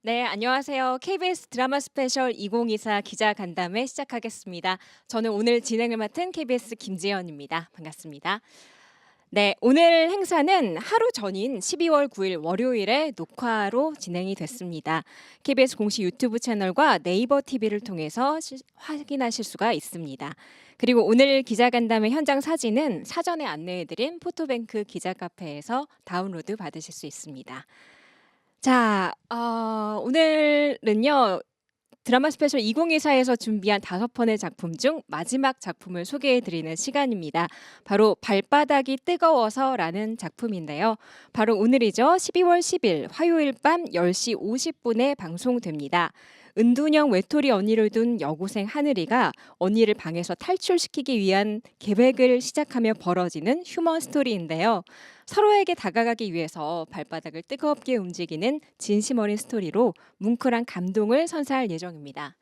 네, 안녕하세요. KBS 드라마 스페셜 2024 기자 간담회 시작하겠습니다. 저는 오늘 진행을 맡은 KBS 김지연입니다. 반갑습니다. 네, 오늘 행사는 하루 전인 12월 9일 월요일에 녹화로 진행이 됐습니다. KBS 공식 유튜브 채널과 네이버 TV를 통해서 확인하실 수가 있습니다. 그리고 오늘 기자간담회 현장 사진은 사전에 안내해드린 포토뱅크 기자카페에서 다운로드 받으실 수 있습니다. 자, 오늘은요. 드라마 스페셜 2024에서 준비한 5편의 작품 중 마지막 작품을 소개해 드리는 시간입니다. 바로 발바닥이 뜨거워서라는 작품인데요. 바로 오늘이죠. 12월 10일 화요일 밤 10시 50분에 방송됩니다. 은둔형 외톨이 언니를 둔 여고생 하늘이가 언니를 방에서 탈출시키기 위한 계획을 시작하며 벌어지는 휴먼 스토리인데요. 서로에게 다가가기 위해서 발바닥을 뜨겁게 움직이는 진심 어린 스토리로 뭉클한 감동을 선사할 예정입니다.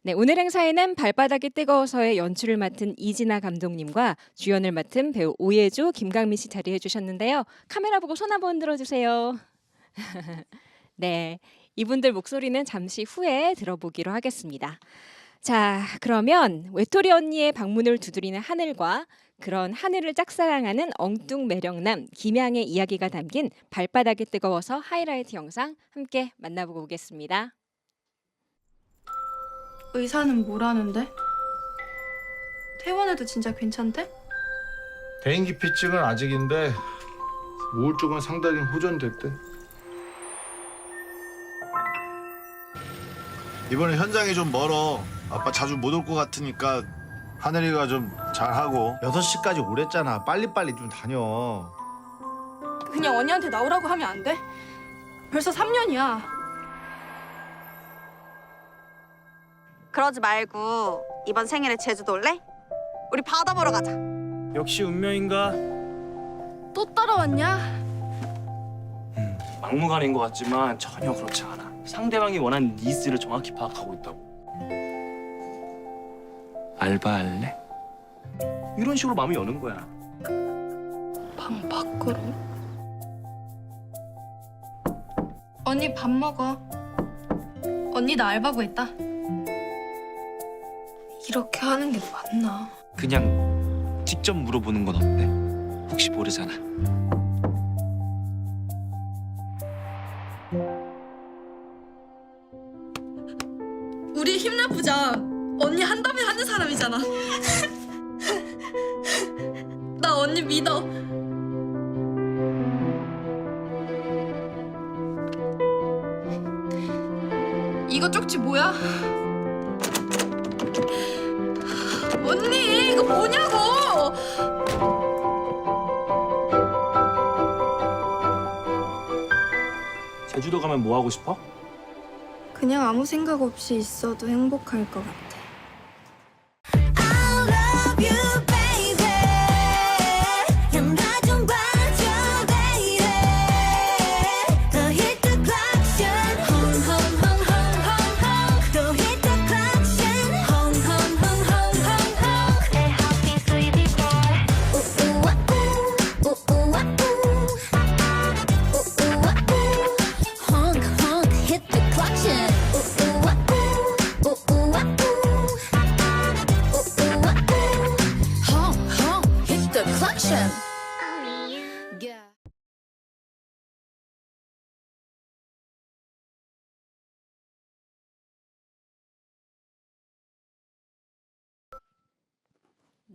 네, 오늘 행사에는 발바닥이 뜨거워서의 연출을 맡은 이진아 감독님과 주연을 맡은 배우 오예주, 김강민 씨 자리해 주셨는데요. 카메라 보고 손 한번 들어주세요. 네, 이분들 목소리는 잠시 후에 들어보기로 하겠습니다. 자, 그러면 외톨이 언니의 방문을 두드리는 하늘과 그런 하늘을 짝사랑하는 엉뚱 매력남 김양의 이야기가 담긴 발바닥이 뜨거워서 하이라이트 영상 함께 만나보고 오겠습니다. 의사는 뭐라는데? 퇴원해도 진짜 괜찮대? 대인기피증은 아직인데 우울증은 상당히 호전됐대. 이번에 현장이 좀 멀어. 아빠 자주 못 올 것 같으니까 하늘이가 좀 잘하고. 6시까지 오랬잖아. 빨리빨리 좀 다녀. 그냥 언니한테 나오라고 하면 안 돼? 벌써 3년이야. 그러지 말고 이번 생일에 제주도 올래? 우리 바다 보러 가자. 역시 운명인가? 또 따라왔냐? 막무가내인 것 같지만 전혀 그렇지 않아. 상대방이 원하는 니즈를 정확히 파악하고 있다고. 알바할래? 이런 식으로 마음을 여는 거야. 방 밖으로? 언니 밥 먹어. 언니 나 알바 구했다. 이렇게 하는 게 맞나? 그냥 직접 물어보는 건 어때? 혹시 모르잖아. 우리 힘내보자. 언니 한다면 하는 사람이잖아. 나 언니 믿어. 이거 쪽지 뭐야? 언니 이거 뭐냐고! 제주도 가면 뭐 하고 싶어? 그냥 아무 생각 없이 있어도 행복할 것 같아.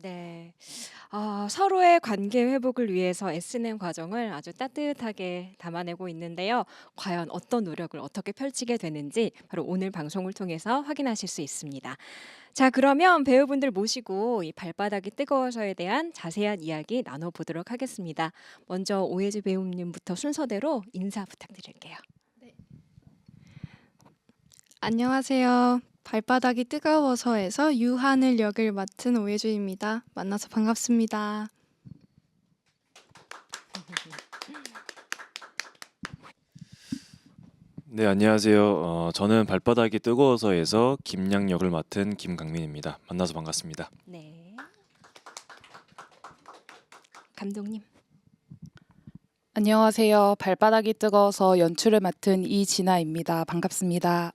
네, 서로의 관계 회복을 위해서 애쓰는 과정을 아주 따뜻하게 담아내고 있는데요. 과연 어떤 노력을 어떻게 펼치게 되는지 바로 오늘 방송을 통해서 확인하실 수 있습니다. 자, 그러면 배우분들 모시고 이 발바닥이 뜨거워서에 대한 자세한 이야기 나눠보도록 하겠습니다. 먼저 오혜지 배우님부터 순서대로 인사 부탁드릴게요. 안녕하세요. 발바닥이 뜨거워서에서 유하늘 역을 맡은 오예주입니다. 만나서 반갑습니다. 네, 안녕하세요. 저는 발바닥이 뜨거워서에서 김양 역을 맡은 김강민입니다. 만나서 반갑습니다. 네. 감독님. 안녕하세요. 발바닥이 뜨거워서 연출을 맡은 이진아입니다. 반갑습니다.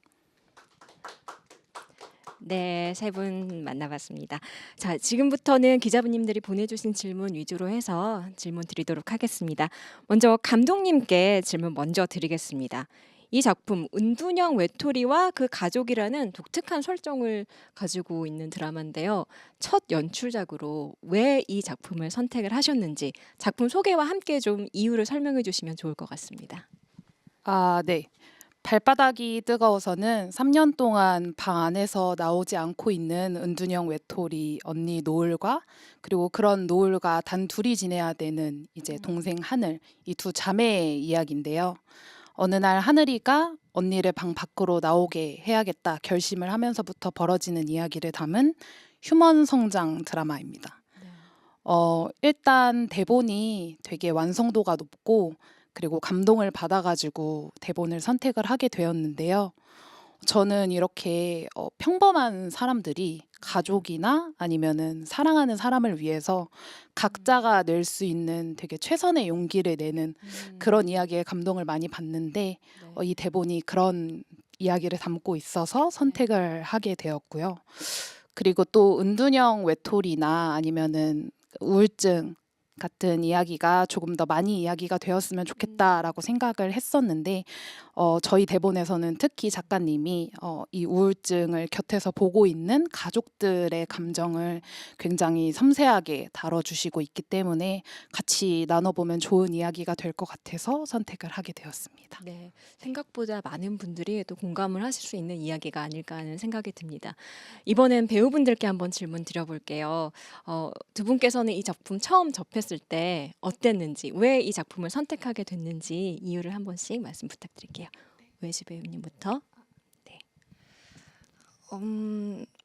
네, 세 분 만나봤습니다. 자, 지금부터는 기자분님들이 보내주신 질문 위주로 해서 질문 드리도록 하겠습니다. 먼저 감독님께 질문 먼저 드리겠습니다. 이 작품 은둔형 외톨이와 그 가족이라는 독특한 설정을 가지고 있는 드라마인데요. 첫 연출작으로 왜 이 작품을 선택을 하셨는지 작품 소개와 함께 좀 이유를 설명해 주시면 좋을 것 같습니다. 네. 발바닥이 뜨거워서는 3년 동안 방 안에서 나오지 않고 있는 은둔형 외톨이 언니 노을과 그리고 그런 노을과 단 둘이 지내야 되는 이제 동생 하늘, 이 두 자매의 이야기인데요. 어느 날 하늘이가 언니를 방 밖으로 나오게 해야겠다 결심을 하면서부터 벌어지는 이야기를 담은 휴먼 성장 드라마입니다. 일단 대본이 되게 완성도가 높고 그리고 감동을 받아가지고 대본을 선택을 하게 되었는데요. 저는 이렇게 평범한 사람들이 가족이나 아니면은 사랑하는 사람을 위해서 각자가 낼 수 있는 되게 최선의 용기를 내는 그런 이야기에 감동을 많이 받는데 이 대본이 그런 이야기를 담고 있어서 선택을 하게 되었고요. 그리고 또 은둔형 외톨이나 아니면은 우울증 같은 이야기가 조금 더 많이 이야기가 되었으면 좋겠다라고 생각을 했었는데 저희 대본에서는 특히 작가님이 이 우울증을 곁에서 보고 있는 가족들의 감정을 굉장히 섬세하게 다뤄주시고 있기 때문에 같이 나눠보면 좋은 이야기가 될 것 같아서 선택을 하게 되었습니다. 네, 생각보다 많은 분들이 또 공감을 하실 수 있는 이야기가 아닐까 하는 생각이 듭니다. 이번엔 배우분들께 한번 질문 드려볼게요. 두 분께서는 이 작품 처음 접했을 때 어땠는지, 왜 이 작품을 선택하게 됐는지 이유를 한 번씩 말씀 부탁드릴게요. 외시 배우님부터.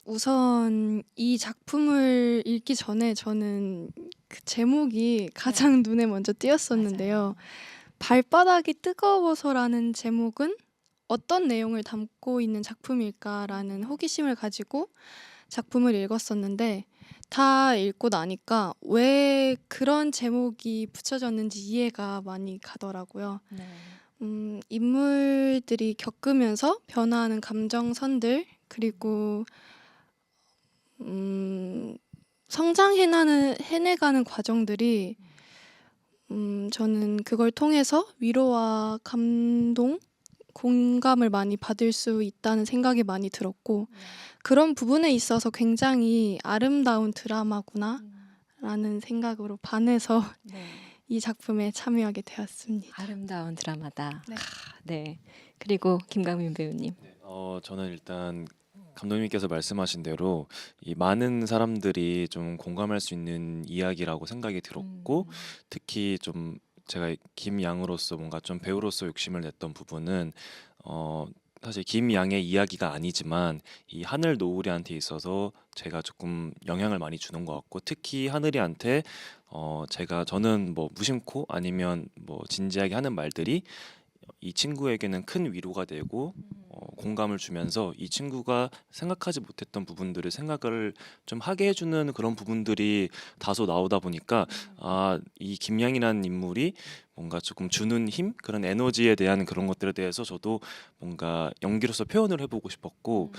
우선 이 작품을 읽기 전에 저는 그 제목이 가장 눈에 먼저 띄었었는데요. 발바닥이 뜨거워서라는 제목은 어떤 내용을 담고 있는 작품일까라는 호기심을 가지고 작품을 읽었었는데 다 읽고 나니까 왜 그런 제목이 붙여졌는지 이해가 많이 가더라고요. 인물들이 겪으면서 변화하는 감정선들 그리고 해내가는 과정들이 저는 그걸 통해서 위로와 감동, 공감을 많이 받을 수 있다는 생각이 많이 들었고 그런 부분에 있어서 굉장히 아름다운 드라마구나 라는 생각으로 반해서 이 작품에 참여하게 되었습니다. 아름다운 드라마다. 네. 네. 그리고 김강민 배우님. 저는 일단 감독님께서 말씀하신 대로 이 많은 사람들이 좀 공감할 수 있는 이야기라고 생각이 들었고 특히 좀 제가 김양으로서 뭔가 좀 배우로서 욕심을 냈던 부분은 사실 김양의 이야기가 아니지만 이 하늘 노을이한테 있어서 제가 조금 영향을 많이 주는 것 같고 특히 하늘이한테 저는 뭐 무심코 아니면 뭐 진지하게 하는 말들이 이 친구에게는 큰 위로가 되고 공감을 주면서 이 친구가 생각하지 못했던 부분들을 생각을 좀 하게 해주는 그런 부분들이 다소 나오다 보니까 이 김양이라는 인물이 뭔가 조금 주는 힘 그런 에너지에 대한 그런 것들에 대해서 저도 뭔가 연기로서 표현을 해보고 싶었고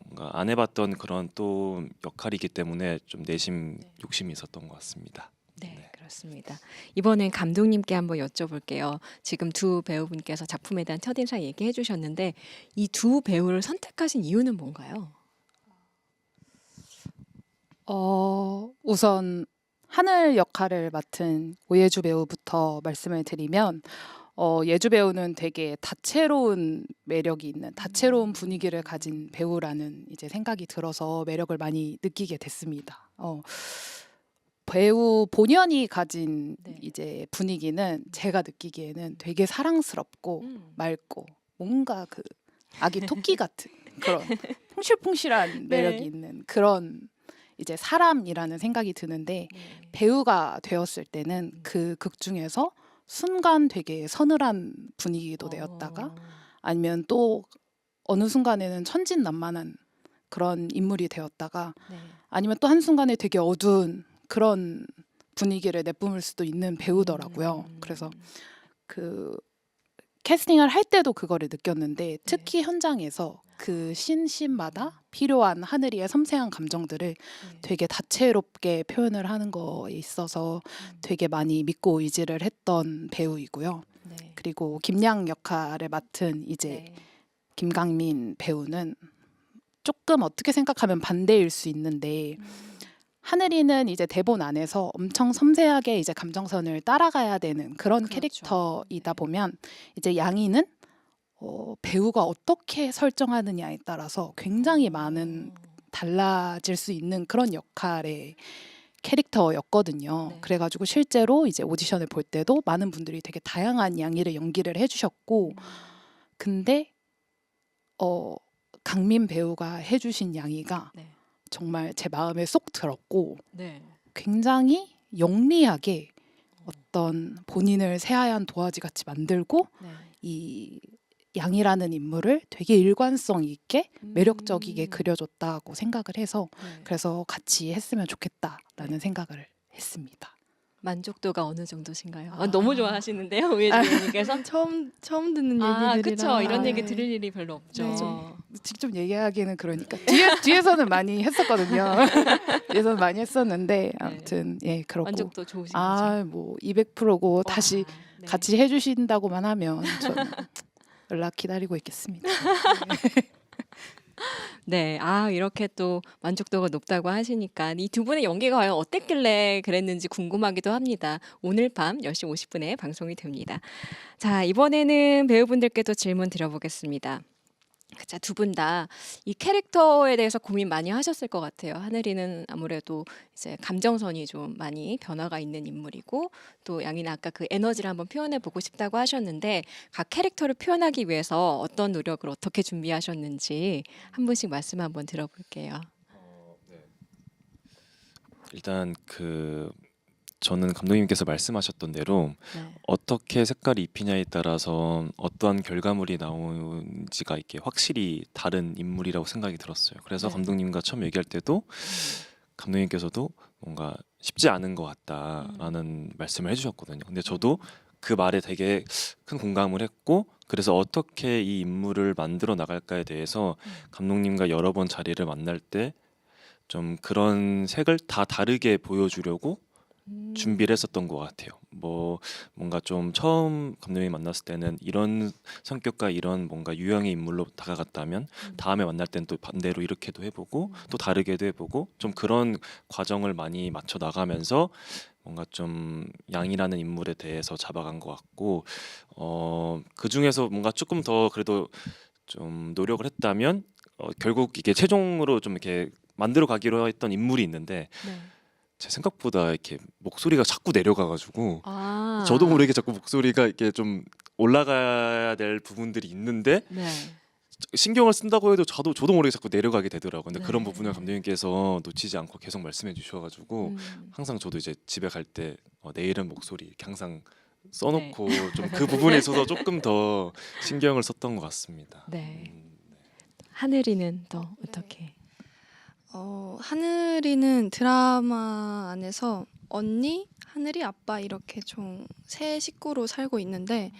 뭔가 안 해봤던 그런 또 역할이기 때문에 좀 내심 욕심이 있었던 것 같습니다. 네, 그렇습니다. 이번엔 감독님께 한번 여쭤볼게요. 지금 두 배우분께서 작품에 대한 첫인상 얘기해 주셨는데 이 두 배우를 선택하신 이유는 뭔가요? 우선 하늘 역할을 맡은 오예주 배우부터 말씀을 드리면 예주 배우는 되게 다채로운 매력이 있는 다채로운 분위기를 가진 배우라는 이제 생각이 들어서 매력을 많이 느끼게 됐습니다. 배우 본연이 가진 이제 분위기는 제가 느끼기에는 되게 사랑스럽고 맑고 뭔가 그 아기 토끼 같은 그런 풍실풍실한 매력이 있는 그런 이제 사람이라는 생각이 드는데 배우가 되었을 때는 그 극 중에서 순간 되게 서늘한 분위기도 되었다가 아니면 또 어느 순간에는 천진난만한 그런 인물이 되었다가 아니면 또 한순간에 되게 어두운 그런 분위기를 내뿜을 수도 있는 배우더라고요. 음. 그래서 그 캐스팅을 할 때도 그거를 느꼈는데 특히 현장에서 그 신마다 필요한 하늘이의 섬세한 감정들을 되게 다채롭게 표현을 하는 거에 있어서 되게 많이 믿고 의지를 했던 배우이고요. 네. 그리고 김양 역할을 맡은 이제 네. 김강민 배우는 조금 어떻게 생각하면 반대일 수 있는데 하늘이는 이제 대본 안에서 엄청 섬세하게 이제 감정선을 따라가야 되는 그런 그렇죠. 캐릭터이다 보면 이제 양이는 배우가 어떻게 설정하느냐에 따라서 굉장히 많은 달라질 수 있는 그런 역할의 캐릭터였거든요. 네. 그래가지고 실제로 이제 오디션을 볼 때도 많은 분들이 되게 다양한 양이를 연기를 해주셨고, 근데 강민 배우가 해주신 양이가 네. 정말 제 마음에 쏙 들었고 네. 굉장히 영리하게 어떤 본인을 새하얀 도화지 같이 만들고 네. 이 양이라는 인물을 되게 일관성 있게 매력적이게 음. 그려줬다고 생각을 해서 네. 그래서 같이 했으면 좋겠다라는 생각을 했습니다. 만족도가 어느 정도신가요? 아. 너무 좋아하시는데요, 우예진님께서. 처음 듣는 아, 얘기들이라. 그렇죠. 이런 네. 얘기 들을 일이 별로 없죠. 네. 직접 얘기하기는 그러니까 뒤에서는 많이 했었거든요. 뒤에서는 많이 했었는데 아무튼 예 그렇고 만족도 좋으신 거죠. 뭐 200%고 다시 와, 네. 같이 해주신다고만 하면 저는 연락 기다리고 있겠습니다. 네, 이렇게 또 만족도가 높다고 하시니까 이 두 분의 연기가 과연 어땠길래 그랬는지 궁금하기도 합니다. 오늘 밤 10시 50분에 방송이 됩니다. 자, 이번에는 배우분들께도 질문 드려보겠습니다. 자, 두 분 다 이 캐릭터에 대해서 고민 많이 하셨을 것 같아요. 하늘이는 아무래도 이제 감정선이 좀 많이 변화가 있는 인물이고, 또 양이는 아까 그 에너지를 한번 표현해 보고 싶다고 하셨는데, 각 캐릭터를 표현하기 위해서 어떤 노력을 어떻게 준비하셨는지 한 분씩 말씀 한번 들어볼게요. 일단 저는 감독님께서 말씀하셨던 대로 네. 어떻게 색깔을 입히냐에 따라서 어떠한 결과물이 나오는지가 이렇게 확실히 다른 인물이라고 생각이 들었어요. 그래서 네. 감독님과 처음 얘기할 때도 감독님께서도 뭔가 쉽지 않은 것 같다라는 말씀을 해주셨거든요. 근데 저도 그 말에 되게 큰 공감을 했고, 그래서 어떻게 이 인물을 만들어 나갈까에 대해서 감독님과 여러 번 자리를 만날 때 좀 그런 색을 다 다르게 보여주려고 준비를 했었던 것 같아요. 뭔가 좀 처음 감독님 만났을 때는 이런 성격과 이런 뭔가 유형의 인물로 다가갔다면 다음에 만날 때는 또 반대로 이렇게도 해보고 또 다르게도 해보고 좀 그런 과정을 많이 맞춰 나가면서 뭔가 좀 양이라는 인물에 대해서 잡아간 것 같고, 그 중에서 뭔가 조금 더 그래도 좀 노력을 했다면 결국 이게 최종으로 좀 이렇게 만들어 가기로 했던 인물이 있는데 네. 제 생각보다 이렇게 목소리가 자꾸 내려가가지고 아. 저도 모르게 자꾸 목소리가 이렇게 좀 올라가야 될 부분들이 있는데 네. 신경을 쓴다고 해도 저도 모르게 자꾸 내려가게 되더라고요. 근데 네. 그런 부분을 감독님께서 놓치지 않고 계속 말씀해 주셔가지고 음. 항상 저도 이제 집에 갈 때 내일은 목소리 이렇게 항상 써놓고 네. 좀 그 부분에 있어서 조금 더 신경을 썼던 것 같습니다. 네. 하늘이는 또 어떻게? 하늘이는 드라마 안에서 언니, 하늘이, 아빠 이렇게 총 세 식구로 살고 있는데,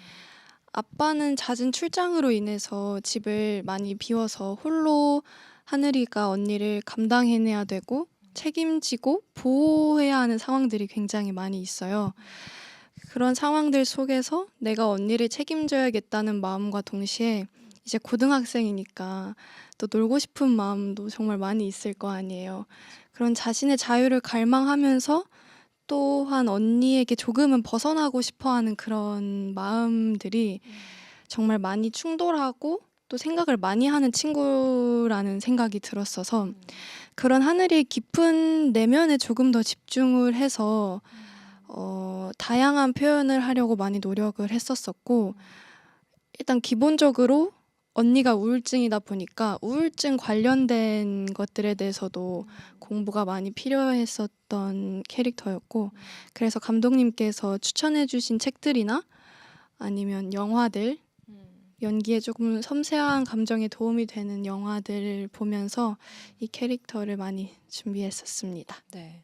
아빠는 잦은 출장으로 인해서 집을 많이 비워서 홀로 하늘이가 언니를 감당해내야 되고 책임지고 보호해야 하는 상황들이 굉장히 많이 있어요. 그런 상황들 속에서 내가 언니를 책임져야겠다는 마음과 동시에 이제 고등학생이니까 또 놀고 싶은 마음도 정말 많이 있을 거 아니에요. 그런 자신의 자유를 갈망하면서 또한 언니에게 조금은 벗어나고 싶어하는 그런 마음들이 정말 많이 충돌하고 또 생각을 많이 하는 친구라는 생각이 들었어서, 그런 하늘이 깊은 내면에 조금 더 집중을 해서 다양한 표현을 하려고 많이 노력을 했었었고, 일단 기본적으로 언니가 우울증이다 보니까 우울증 관련된 것들에 대해서도 공부가 많이 필요했었던 캐릭터였고, 그래서 감독님께서 추천해 주신 책들이나 아니면 영화들, 연기에 조금 섬세한 감정에 도움이 되는 영화들을 보면서 이 캐릭터를 많이 준비했었습니다. 네.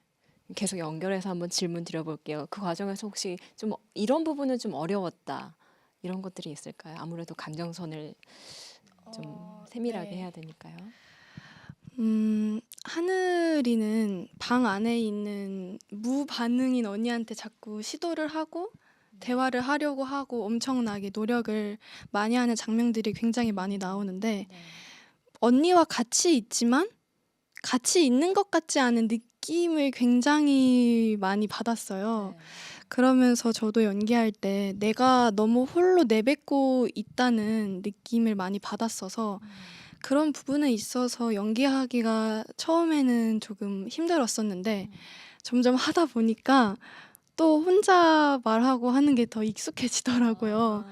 계속 연결해서 한번 질문 드려볼게요. 그 과정에서 혹시 좀 이런 부분은 좀 어려웠다 이런 것들이 있을까요? 아무래도 감정선을 좀 세밀하게 네. 해야 되니까요. 하늘이는 방 안에 있는 무반응인 언니한테 자꾸 시도를 하고 대화를 하려고 하고 엄청나게 노력을 많이 하는 장면들이 굉장히 많이 나오는데 언니와 같이 있지만 같이 있는 것 같지 않은 느낌을 굉장히 많이 받았어요. 그러면서 저도 연기할 때 내가 너무 홀로 내뱉고 있다는 느낌을 많이 받았어서 그런 부분에 있어서 연기하기가 처음에는 조금 힘들었었는데 점점 하다 보니까 또 혼자 말하고 하는 게 더 익숙해지더라고요.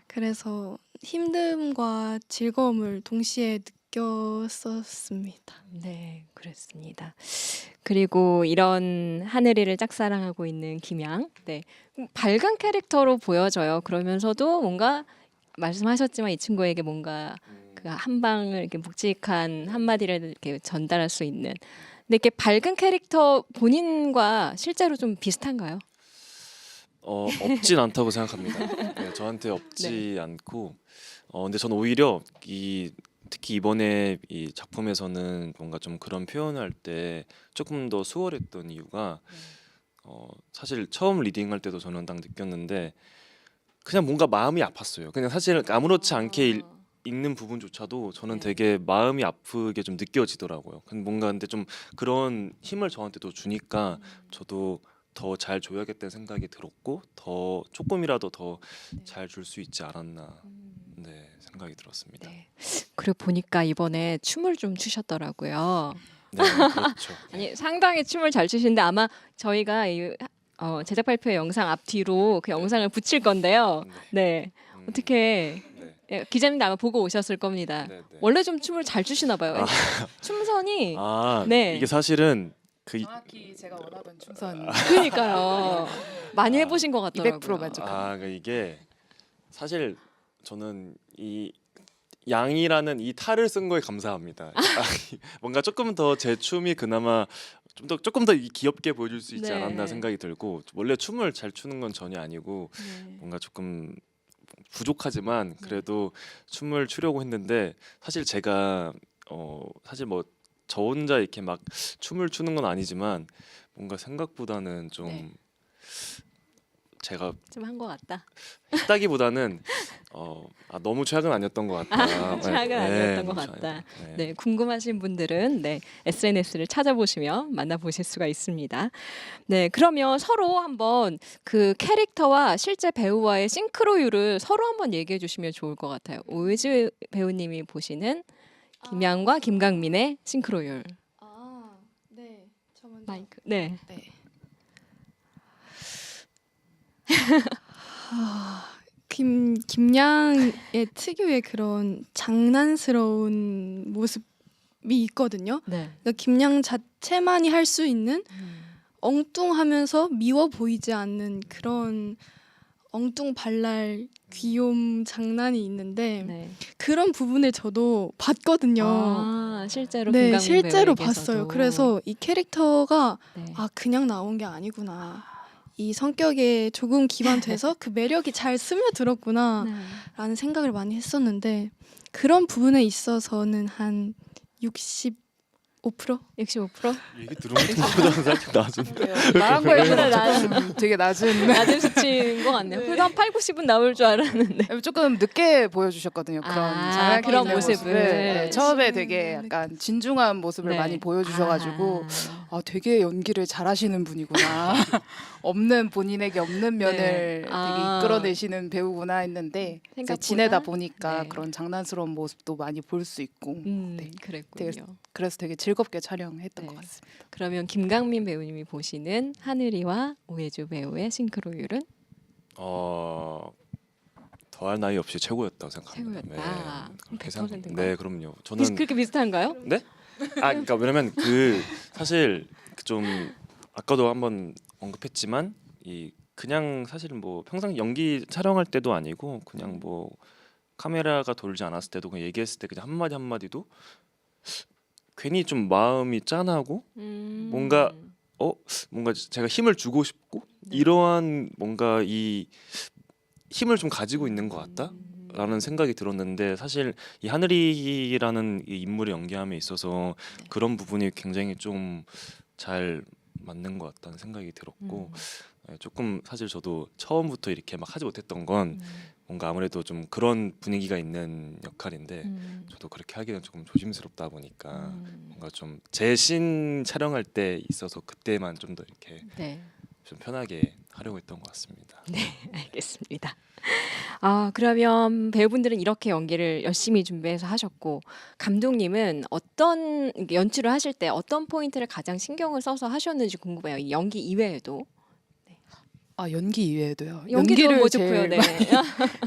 그래서 힘듦과 즐거움을 동시에 느꼈었습니다. 네, 그렇습니다. 그리고 이런 하늘이를 짝사랑하고 있는 김양, 네, 밝은 캐릭터로 보여져요. 그러면서도 뭔가 말씀하셨지만 이 친구에게 뭔가 그 한 방을 이렇게 묵직한 한마디를 이렇게 전달할 수 있는. 근데 이렇게 밝은 캐릭터 본인과 실제로 좀 비슷한가요? 없진 않다고 생각합니다. 네, 저한테 없지 않고 근데 저는 오히려 특히 이번에 이 작품에서는 뭔가 좀 그런 표현을 할 때 조금 더 수월했던 이유가 사실 처음 리딩할 때도 저는 딱 느꼈는데 그냥 뭔가 마음이 아팠어요. 그냥 사실 아무렇지 않게 읽는 부분조차도 저는 네. 되게 마음이 아프게 좀 느껴지더라고요. 근데 좀 그런 힘을 저한테 또 주니까 저도 더 잘 줘야겠다는 생각이 들었고 더 조금이라도 더 잘 줄 수 있지 않았나 네 생각이 들었습니다. 네. 그리고 보니까 이번에 춤을 좀 추셨더라고요. 네 그렇죠. 아니 상당히 춤을 잘 추시는데 아마 저희가 제작 발표 영상 앞뒤로 그 영상을 붙일 건데요. 네. 어떻게 네. 기자님도 아마 보고 오셨을 겁니다. 네, 네. 원래 좀 춤을 잘 추시나 봐요. 춤선이 네. 이게 사실은 정확히 제가 원하던 춤선 그러니까요. 많이 해보신 것 같더라고요. 200% 만족. 그러니까 이게 사실 저는 이 양이라는 이 탈을 쓴 거에 감사합니다. 뭔가 조금 더 제 춤이 그나마 조금 더 귀엽게 보여줄 수 있지 네. 않았나 생각이 들고 원래 춤을 잘 추는 건 전혀 아니고 네. 뭔가 조금 부족하지만 그래도 춤을 추려고 했는데 사실 제가 사실 뭐 저 혼자 이렇게 막 춤을 추는 건 아니지만 뭔가 생각보다는 좀 네. 제가 좀 한 것 같다. 했다기보다는 너무 최악은 아니었던 것 같다. 최악은 아니었던 것 너무 같다. 최악은, 네, 궁금하신 분들은 SNS를 찾아보시면 만나보실 수가 있습니다. 네, 그러면 서로 한번 그 캐릭터와 실제 배우와의 싱크로율을 서로 한번 얘기해 주시면 좋을 것 같아요. 오유지 배우님이 보시는 김양과 김강민의 싱크로율. 네. 저 먼저. 마이크. 네. 네. 김양의 특유의 그런 장난스러운 모습이 있거든요. 네. 그러니까 김양 자체만이 할 수 있는 엉뚱하면서 미워 보이지 않는 그런 엉뚱발랄 귀여움 장난이 있는데 네. 그런 부분을 저도 봤거든요. 실제로 네, 김강민 실제로 배우에게서도. 봤어요. 그래서 이 캐릭터가 네. 그냥 나온 게 아니구나. 이 성격에 조금 기반돼서 그 매력이 잘 스며들었구나 네. 라는 생각을 많이 했었는데 그런 부분에 있어서는 한 65%? 65%? 얘기 들은 것보다는 살짝 낮은. 말한 거에 그래, 비해서 조금 되게 낮은 낮은 수치인 것 같네요. 그래도 한 8, 90은 나올 줄 알았는데. 조금 늦게 보여주셨거든요. 그런 장난기 그런 있는 모습을. 네, 처음에 되게 약간 진중한 모습을 네. 많이 보여주셔가지고 되게 연기를 잘하시는 분이구나. 없는 본인에게 없는 면을 네. 되게 이끌어내시는 배우구나 했는데 이제 생각보다? 지내다 보니까 네. 그런 장난스러운 모습도 많이 볼 수 있고 네. 그랬군요. 그래서 되게 즐겁게 촬영했던 네. 것 같습니다. 그러면 김강민 배우님이 보시는 하늘이와 오해주 배우의 싱크로율은 더할 나위 없이 최고였다고 생각합니다. 최고였다. 그럼 그렇게 100%인가요? 네, 그럼요. 저는 그렇게 비슷한가요? 네? 그러니까 왜냐면 사실 좀 아까도 한번 언급했지만 그냥 사실 뭐 평상 연기 촬영할 때도 아니고 그냥 뭐 카메라가 돌지 않았을 때도 그냥 얘기했을 때 그냥 한마디 한마디도 괜히 좀 마음이 짠하고 뭔가 뭔가 제가 힘을 주고 싶고 이러한 뭔가 이 힘을 좀 가지고 있는 것 같다라는 생각이 들었는데 사실 이 하늘이라는 이 인물을 연기함에 있어서 그런 부분이 굉장히 좀 잘 맞는 것 같다는 생각이 들었고 조금 사실 저도 처음부터 이렇게 막 하지 못했던 건 뭔가 아무래도 좀 그런 분위기가 있는 역할인데 저도 그렇게 하기는 조금 조심스럽다 보니까 뭔가 좀 제 신 촬영할 때 있어서 그때만 좀 더 이렇게 네. 좀 편하게 하려고 했던 것 같습니다. 알겠습니다. 그러면 배우분들은 이렇게 연기를 열심히 준비해서 하셨고 감독님은 어떤 연출을 하실 때 어떤 포인트를 가장 신경을 써서 하셨는지 궁금해요. 이 연기 이외에도. 연기 이외에도요. 연기도 연기를 뭐 제일 좋고요. 네.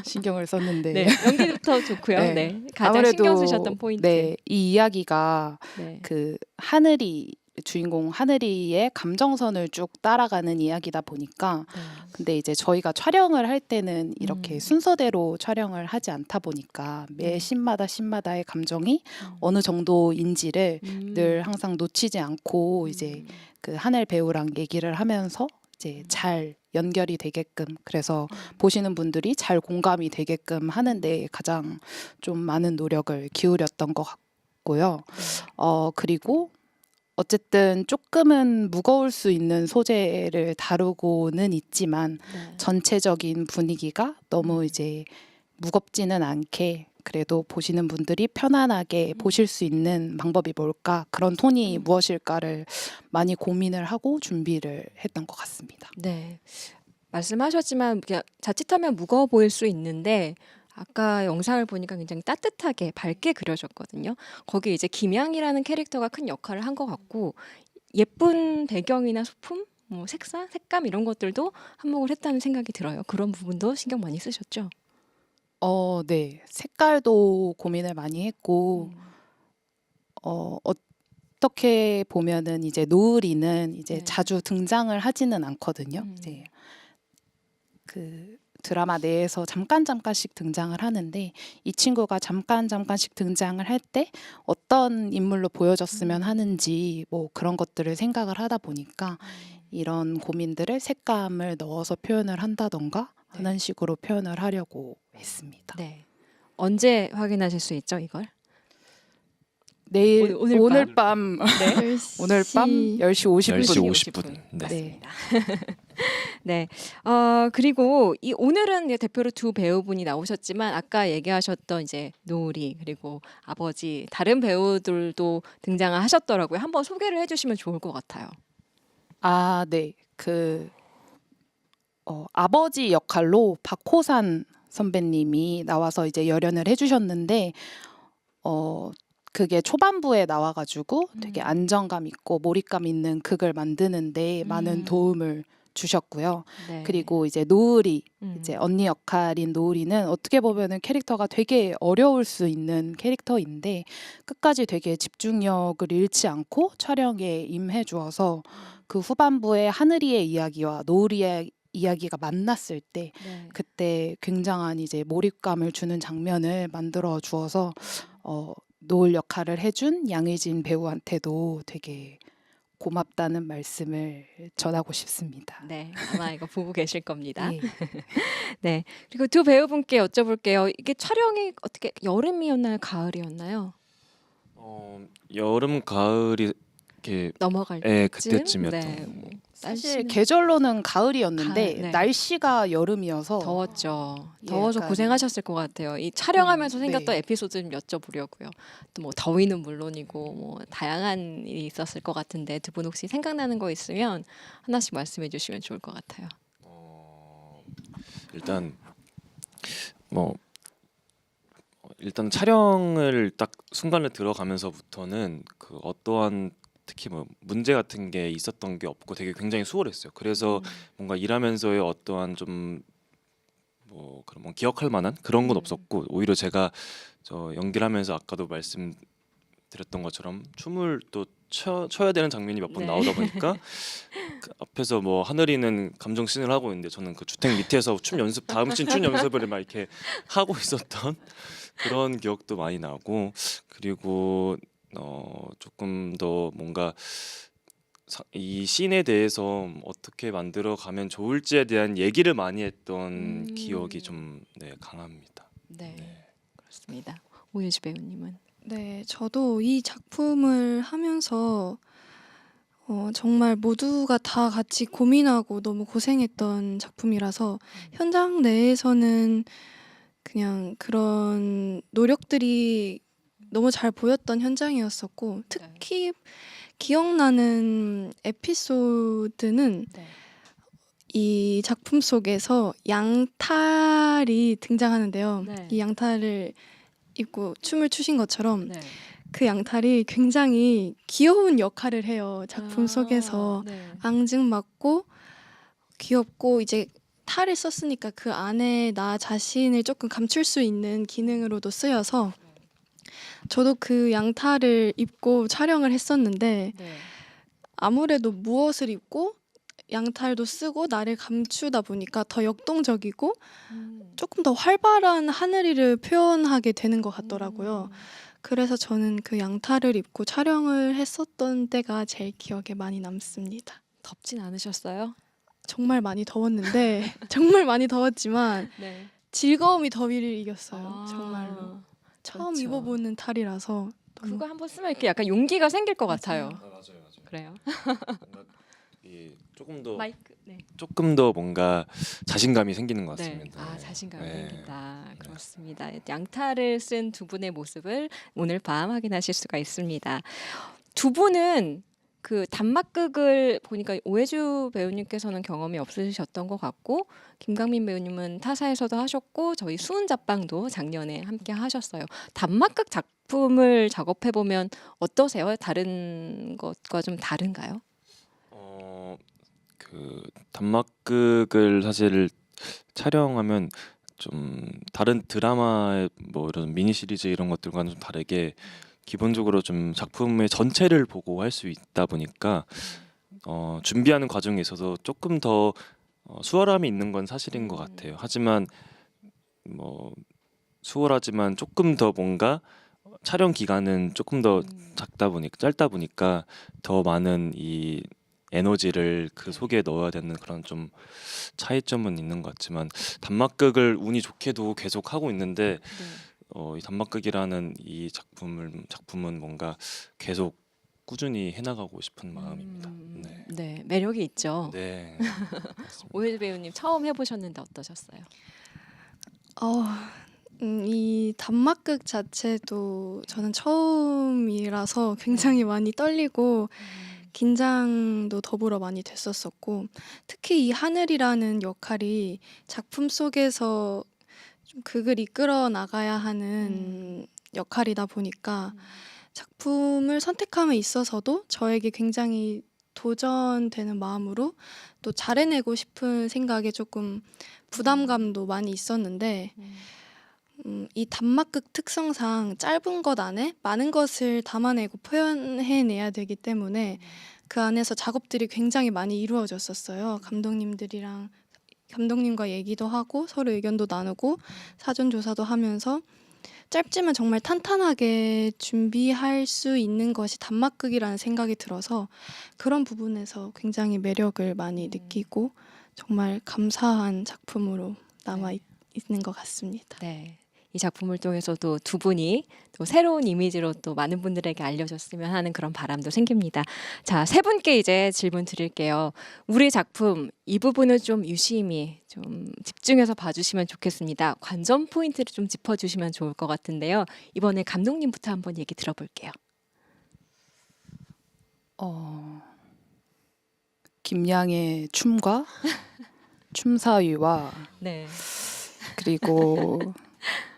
신경을 썼는데 네. 연기부터 좋고요. 네. 네. 가장 신경 쓰셨던 포인트. 네, 이 이야기가 네. 그 하늘이 주인공 하늘이의 감정선을 쭉 따라가는 이야기다 보니까 근데 이제 저희가 촬영을 할 때는 이렇게 순서대로 촬영을 하지 않다 보니까 매 씬마다의 감정이 어느 정도인지를 늘 항상 놓치지 않고 이제 그 하늘 배우랑 얘기를 하면서 이제 잘 연결이 되게끔 그래서 보시는 분들이 잘 공감이 되게끔 하는데 가장 좀 많은 노력을 기울였던 것 같고요. 그리고 어쨌든 조금은 무거울 수 있는 소재를 다루고는 있지만 전체적인 분위기가 너무 이제 무겁지는 않게 그래도 보시는 분들이 편안하게 보실 수 있는 방법이 뭘까 그런 톤이 무엇일까를 많이 고민을 하고 준비를 했던 것 같습니다. 네. 말씀하셨지만 그냥 자칫하면 무거워 보일 수 있는데 아까 영상을 보니까 굉장히 따뜻하게 밝게 그려졌거든요. 거기 이제 김양이라는 캐릭터가 큰 역할을 한 것 같고 예쁜 배경이나 소품, 뭐 색상, 색감 이런 것들도 한몫을 했다는 생각이 들어요. 그런 부분도 신경 많이 쓰셨죠? 네. 색깔도 고민을 많이 했고 어떻게 보면은 이제 노을이는 이제 네. 자주 등장을 하지는 않거든요. 이제 그 드라마 내에서 잠깐씩 등장을 하는데 이 친구가 잠깐씩 등장을 할 때 어떤 인물로 보여졌으면 하는지 뭐 그런 것들을 생각을 하다 보니까 이런 고민들을 색감을 넣어서 표현을 한다던가 하는 식으로 표현을 하려고 했습니다. 네. 언제 확인하실 수 있죠, 이걸? 내일 오늘 밤 네. 오늘 밤 10시 50분 10시 50분. 네. 맞습니다. 네. 그리고 오늘은 이제 대표로 두 배우분이 나오셨지만 아까 얘기하셨던 이제 노을이 그리고 아버지 다른 배우들도 등장을 하셨더라고요. 한번 소개를 해주시면 좋을 것 같아요. 네. 아버지 역할로 박호산 선배님이 나와서 이제 열연을 해주셨는데 그게 초반부에 나와가지고 되게 안정감 있고 몰입감 있는 극을 만드는데 많은 도움을 주셨고요. 네. 그리고 이제 노을이 이제 언니 역할인 노을이는 어떻게 보면은 캐릭터가 되게 어려울 수 있는 캐릭터인데 끝까지 되게 집중력을 잃지 않고 촬영에 임해 주어서 그 후반부에 하늘이의 이야기와 노을이의 이야기가 만났을 때 네. 그때 굉장한 이제 몰입감을 주는 장면을 만들어 주어서 노을 역할을 해준 양의진 배우한테도 되게 고맙다는 말씀을 전하고 싶습니다. 네, 아마 이거 보고 계실 겁니다. 네. 네. 그리고 두 배우분께 여쭤볼게요. 이게 촬영이 어떻게 여름이었나요, 가을이었나요? 여름 가을이 이렇게 넘어갈 그때쯤이었던. 네. 사실 날씨는 계절로는 가을이었는데 네. 날씨가 여름이어서 더웠죠. 예, 더워서 약간- 고생하셨을 것 같아요. 이 촬영하면서 네. 생겼던 에피소드 좀 여쭤보려고요. 또 뭐 더위는 물론이고 뭐 다양한 일이 있었을 것 같은데 두 분 혹시 생각나는 거 있으면 하나씩 말씀해 주시면 좋을 것 같아요. 일단 일단 촬영을 딱 순간에 들어가면서부터는 그 어떠한 특히 뭐 문제 같은 게 있었던 게 없고 되게 굉장히 수월했어요. 그래서 뭔가 일하면서의 어떠한 좀 그런 뭐 기억할 만한 그런 건 없었고 오히려 제가 저 연기를 하면서 아까도 말씀드렸던 것처럼 춤을 또 춰야 되는 장면이 몇 번 네. 나오다 보니까 그 앞에서 뭐 하늘이는 감정 씬을 하고 있는데 저는 그 주택 밑에서 다음 씬 춤 연습을 막 이렇게 하고 있었던 그런 기억도 많이 나고 그리고 조금 더 뭔가 이 씬에 대해서 어떻게 만들어 가면 좋을지에 대한 얘기를 많이 했던 기억이 좀 강합니다. 네, 그렇습니다. 오유주 배우님은 네, 저도 이 작품을 하면서 정말 모두가 다 같이 고민하고 너무 고생했던 작품이라서 현장 내에서는 그냥 그런 노력들이 너무 잘 보였던 현장이었었고 특히 기억나는 에피소드는 네. 이 작품 속에서 양탈이 등장하는데요. 네. 이 양탈을 입고 춤을 추신 것처럼 네. 그 양탈이 굉장히 귀여운 역할을 해요. 작품 속에서 네. 앙증맞고 귀엽고 이제 탈을 썼으니까 그 안에 나 자신을 조금 감출 수 있는 기능으로도 쓰여서 저도 그 양탈을 입고 촬영을 했었는데 네. 아무래도 무엇을 입고 양탈도 쓰고 나를 감추다 보니까 더 역동적이고 조금 더 활발한 하늘이를 표현하게 되는 것 같더라고요. 그래서 저는 그 양탈을 입고 촬영을 했었던 때가 제일 기억에 많이 남습니다. 덥진 않으셨어요? 정말 많이 더웠는데 정말 많이 더웠지만 네. 즐거움이 더위를 이겼어요. 아, 정말로. 처음 그렇죠. 입어보는 탈이라서 너무 그거 한번 쓰면 이렇게 약간 용기가 생길 것 같아요. 맞아요. 그래요. 뭔가 조금 더 마이크. 네. 조금 더 뭔가 자신감이 생기는 것 네. 같습니다. 아, 자신감이 네. 생긴다. 그렇습니다. 양탈을 쓴 두 분의 모습을 오늘 밤 확인하실 수가 있습니다. 두 분은 그 단막극을 보니까 오해주 배우님께서는 경험이 없으셨던 것 같고 김강민 배우님은 타사에서도 하셨고 저희 수은 잡방도 작년에 함께 하셨어요. 단막극 작품을 작업해 보면 어떠세요? 다른 것과 좀 다른가요? 그 단막극을 사실 촬영하면 좀 다른 드라마의 뭐 이런 미니 시리즈 이런 것들과는 좀 다르게 기본적으로 좀 작품의 전체를 보고 할 수 있다 보니까 준비하는 과정에 있어서 조금 더 수월함이 있는 건 사실인 것 같아요. 하지만 뭐 수월하지만 조금 더 뭔가 촬영 기간은 조금 더 짧다 보니까 더 많은 이 에너지를 그 속에 넣어야 되는 그런 좀 차이점은 있는 것 같지만 단막극을 운이 좋게도 계속 하고 있는데 이 단막극이라는 이 작품은 뭔가 계속 꾸준히 해나가고 싶은 마음입니다. 네. 네, 매력이 있죠. 네. 오해주 배우님 처음 해보셨는데 어떠셨어요? 이 단막극 자체도 저는 처음이라서 굉장히 많이 떨리고 긴장도 더불어 많이 됐었었고 특히 이 하늘이라는 역할이 작품 속에서 좀 극을 이끌어 나가야 하는 역할이다 보니까 작품을 선택함에 있어서도 저에게 굉장히 도전되는 마음으로 또 잘해내고 싶은 생각에 조금 부담감도 많이 있었는데 이 단막극 특성상 짧은 것 안에 많은 것을 담아내고 표현해내야 되기 때문에 그 안에서 작업들이 굉장히 많이 이루어졌었어요. 감독님과 얘기도 하고 서로 의견도 나누고 사전 조사도 하면서 짧지만 정말 탄탄하게 준비할 수 있는 것이 단막극이라는 생각이 들어서 그런 부분에서 굉장히 매력을 많이 느끼고 정말 감사한 작품으로 남아 있는 것 같습니다. 네. 이 작품을 통해서도 두 분이 또 새로운 이미지로 또 많은 분들에게 알려졌으면 하는 그런 바람도 생깁니다. 자, 세 분께 이제 질문 드릴게요. 우리 작품 이 부분을 좀 유심히 좀 집중해서 봐주시면 좋겠습니다. 관전 포인트를 좀 짚어주시면 좋을 것 같은데요. 이번에 감독님부터 한번 얘기 들어볼게요. 김양의 춤과 춤사위와 네. 그리고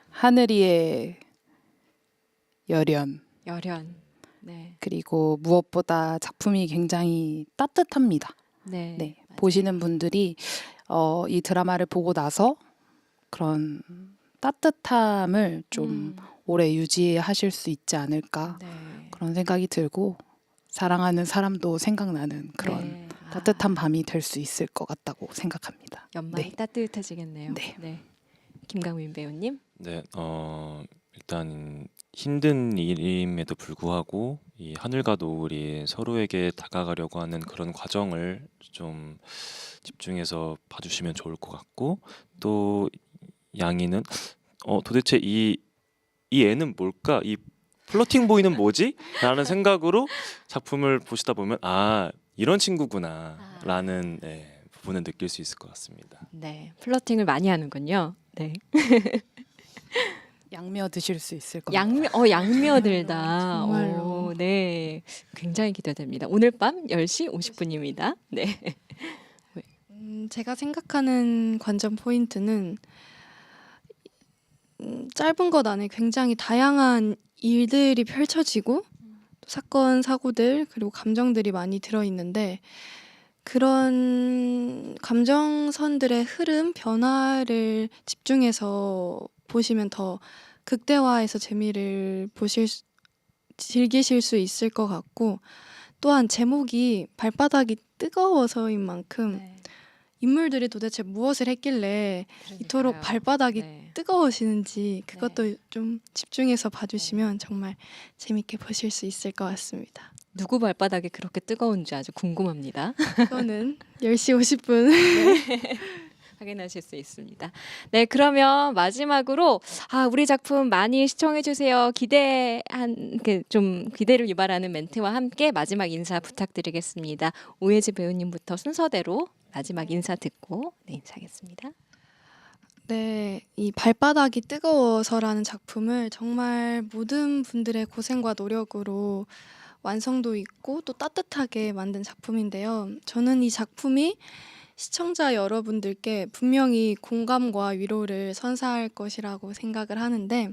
하늘이의 열연 열연. 네. 그리고 무엇보다 작품이 굉장히 따뜻합니다. 네. 네, 맞아요. 보시는 분들이 이 드라마를 보고 나서 그런 따뜻함을 좀 오래 유지하실 수 있지 않을까 네. 그런 생각이 들고 사랑하는 사람도 생각나는 그런 네. 따뜻한 밤이 될 수 있을 것 같다고 생각합니다. 연말이 네. 따뜻해지겠네요. 네. 김강민 배우님. 네, 일단 힘든 일임에도 불구하고 이 하늘과 노을이 서로에게 다가가려고 하는 그런 과정을 좀 집중해서 봐주시면 좋을 것 같고, 또 양이는 도대체 이 애는 뭘까? 이 플러팅 보이는 뭐지? 라는 생각으로 작품을 보시다 보면 이런 친구구나 라는 부분을 느낄 수 있을 것 같습니다. 네, 플러팅을 많이 하는군요. 네. 양며 드실 수 있을 겁니다. 양며들다. 정말로. 네, 굉장히 기대됩니다. 오늘 밤 10시 50분입니다. 네. 제가 생각하는 관전 포인트는 짧은 것 안에 굉장히 다양한 일들이 펼쳐지고 또 사건, 사고들 그리고 감정들이 많이 들어있는데 그런 감정선들의 흐름, 변화를 집중해서 보시면 더 극대화해서 재미를 즐기실 수 있을 것 같고 또한 제목이 발바닥이 뜨거워서인 만큼 인물들이 도대체 무엇을 했길래 이토록 발바닥이 네. 뜨거우시는지 그것도 좀 집중해서 봐주시면 정말 재밌게 보실 수 있을 것 같습니다. 누구 발바닥이 그렇게 뜨거운지 아주 궁금합니다. 그거는 10시 50분. 확인하실 수 있습니다. 네, 그러면 마지막으로 우리 작품 많이 시청해 주세요. 좀 기대를 유발하는 멘트와 함께 마지막 인사 부탁드리겠습니다. 오예지 배우님부터 순서대로 마지막 인사 듣고 인사하겠습니다. 네, 이 발바닥이 뜨거워서라는 작품을 정말 모든 분들의 고생과 노력으로 완성도 있고 또 따뜻하게 만든 작품인데요. 저는 이 작품이 시청자 여러분들께 분명히 공감과 위로를 선사할 것이라고 생각을 하는데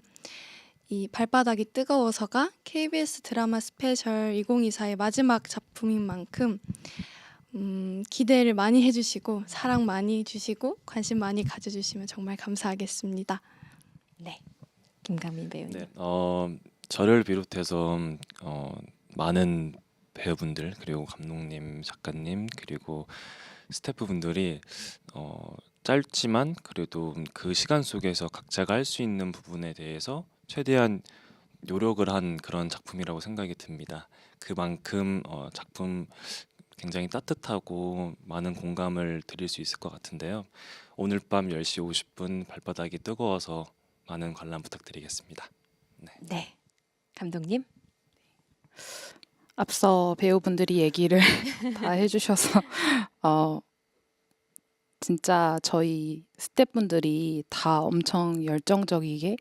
이 발바닥이 뜨거워서가 KBS 드라마 스페셜 2024의 마지막 작품인 만큼 기대를 많이 해주시고 사랑 많이 주시고 관심 많이 가져주시면 정말 감사하겠습니다. 네, 김강민 배우님. 네, 저를 비롯해서 많은 배우분들 그리고 감독님, 작가님 그리고 스태프분들이 짧지만 그래도 그 시간 속에서 각자가 할 수 있는 부분에 대해서 최대한 노력을 한 그런 작품이라고 생각이 듭니다. 그만큼 작품 굉장히 따뜻하고 많은 공감을 드릴 수 있을 것 같은데요. 오늘 밤 10시 50분 발바닥이 뜨거워서 많은 관람 부탁드리겠습니다. 네, 감독님. 앞서 배우분들이 얘기를 다 해주셔서 진짜 저희 스태프분들이 다 엄청 열정적이게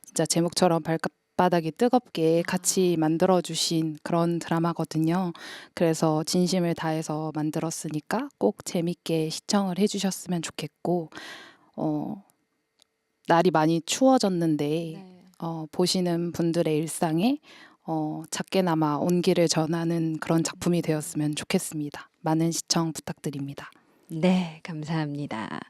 진짜 제목처럼 발바닥이 뜨겁게 같이 만들어주신 그런 드라마거든요. 그래서 진심을 다해서 만들었으니까 꼭 재밌게 시청을 해주셨으면 좋겠고 날이 많이 추워졌는데 보시는 분들의 일상에 작게나마 온기를 전하는 그런 작품이 되었으면 좋겠습니다. 많은 시청 부탁드립니다. 네, 감사합니다.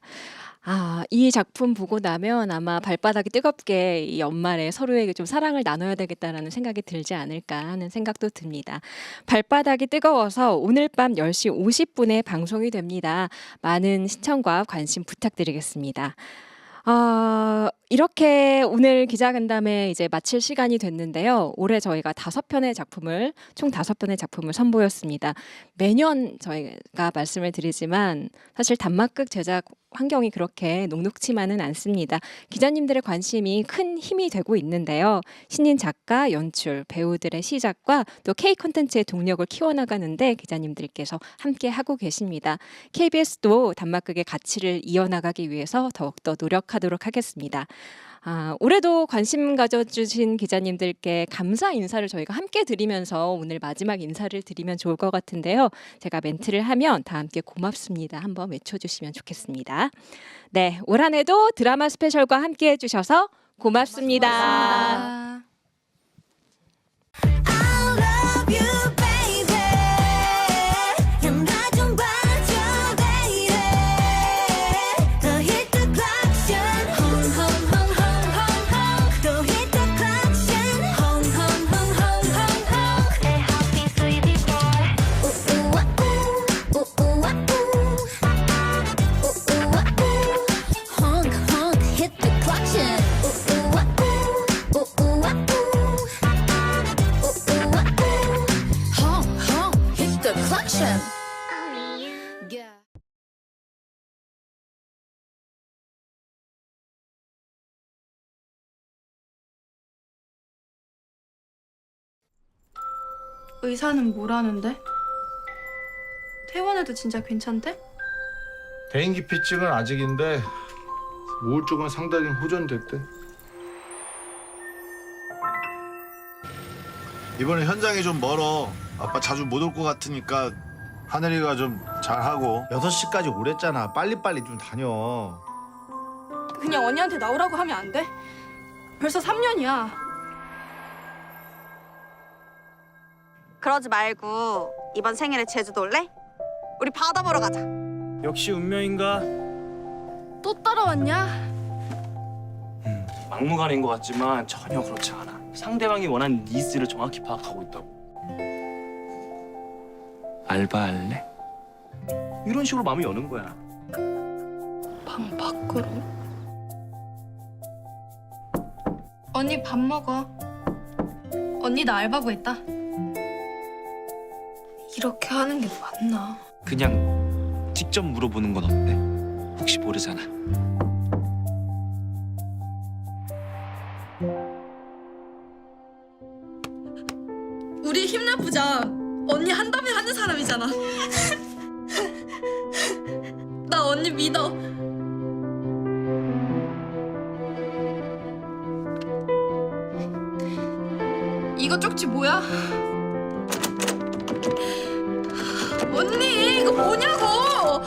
이 작품 보고 나면 아마 발바닥이 뜨겁게 이 연말에 서로에게 좀 사랑을 나눠야 되겠다라는 생각이 들지 않을까 하는 생각도 듭니다. 발바닥이 뜨거워서 오늘 밤 10시 50분에 방송이 됩니다. 많은 시청과 관심 부탁드리겠습니다. 이렇게 오늘 기자간담회 이제 마칠 시간이 됐는데요. 올해 저희가 총 5편의 작품을 선보였습니다. 매년 저희가 말씀을 드리지만 사실 단막극 제작 환경이 그렇게 녹록지만은 않습니다. 기자님들의 관심이 큰 힘이 되고 있는데요. 신인 작가, 연출, 배우들의 시작과 또 K 콘텐츠의 동력을 키워나가는데 기자님들께서 함께 하고 계십니다. KBS도 단막극의 가치를 이어나가기 위해서 더욱더 노력하도록 하겠습니다. 올해도 관심 가져주신 기자님들께 감사 인사를 저희가 함께 드리면서 오늘 마지막 인사를 드리면 좋을 것 같은데요. 제가 멘트를 하면 다 함께 고맙습니다. 한번 외쳐주시면 좋겠습니다. 네, 올 한 해도 드라마 스페셜과 함께 해주셔서 고맙습니다. 감사합니다. Honk honk hit the clock. Ooh ooh ooh ooh ooh. 의사는 뭐라는데? 퇴원해도 진짜 괜찮대? 대인기피증은 아직인데 우울증은 상당히 호전됐대. 이번에 현장이 좀 멀어. 아빠 자주 못 올 것 같으니까 하늘이가 좀 잘하고. 6시까지 오랬잖아. 빨리빨리 좀 다녀. 그냥 언니한테 나오라고 하면 안 돼? 벌써 3년이야. 그러지 말고 이번 생일에 제주도 올래? 우리 바다 보러 가자. 역시 운명인가? 또 따라왔냐? 막무가내인 것 같지만 전혀 그렇지 않아. 상대방이 원하는 니즈를 정확히 파악하고 있다고. 알바할래? 이런 식으로 마음이 여는 거야. 방 밖으로. 언니 밥 먹어. 언니 나 알바 구했다. 이렇게 하는 게 맞나? 그냥 직접 물어보는 건 어때? 혹시 모르잖아. 우리 힘내보자. 언니 한다면 하는 사람이잖아. 나 언니 믿어. 이거 쪽지 뭐야? 언니 이거 뭐냐고!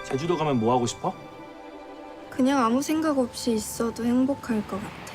제주도 가면 뭐 하고 싶어? 그냥 아무 생각 없이 있어도 행복할 것 같아.